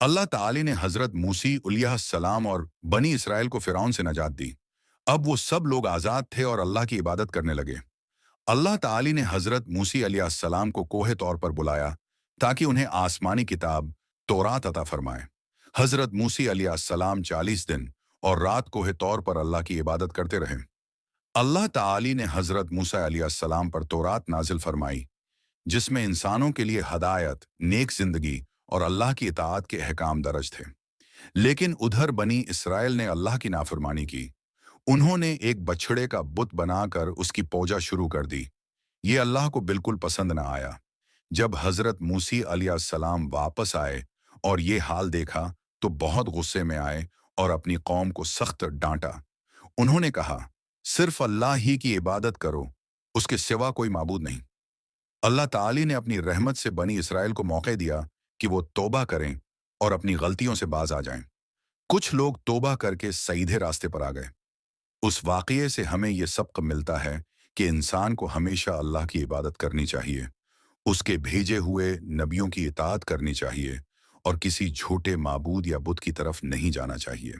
अल्लाह ताली ने हजरत मूसी अलैहिस्सलाम और बनी इसराइल को फिरौन से नजात दी। अब वो सब लोग आज़ाद थे और अल्लाह की इबादत करने लगे। अल्लाह ताली ने हजरत मूसी अलैहिस्सलाम को कोहे तौर पर बुलाया ताकि उन्हें आसमानी किताब तौरात अता फरमाए। हजरत मूसी अलैहिस्सलाम 40 दिन और रात कोहे तौर पर अल्लाह की इबादत करते रहे। अल्लाह ताली ने हजरत मूसा अलैहिस्सलाम पर तौरात नाजिल फरमाई, जिसमें इंसानों के लिए हदायत, नेक जिंदगी और अल्लाह की इताअत के अहकाम दर्ज थे। लेकिन उधर बनी इसराइल ने अल्लाह की नाफरमानी की। उन्होंने एक बछड़े का बुत बनाकर उसकी पूजा शुरू कर दी। ये अल्लाह को बिल्कुल पसंद न आया। जब हजरत मूसी अलैहिस्सलाम वापस आए और ये हाल देखा तो बहुत गुस्से में आए और अपनी कौम को सख्त डांटा। उन्होंने कहा, सिर्फ अल्लाह ही की इबादत करो, उसके सिवा कोई माबूद नहीं। अल्लाह ताली ने अपनी रहमत से बनी इसराइल को मौका दिया कि वो तौबा करें और अपनी गलतियों से बाज आ जाएं। कुछ लोग तौबा करके सीधे रास्ते पर आ गए। उस वाक़ये से हमें ये सबक मिलता है कि इंसान को हमेशा अल्लाह की इबादत करनी चाहिए, उसके भेजे हुए नबियों की इताअत करनी चाहिए और किसी झूठे माबूद या बुत की तरफ नहीं जाना चाहिए।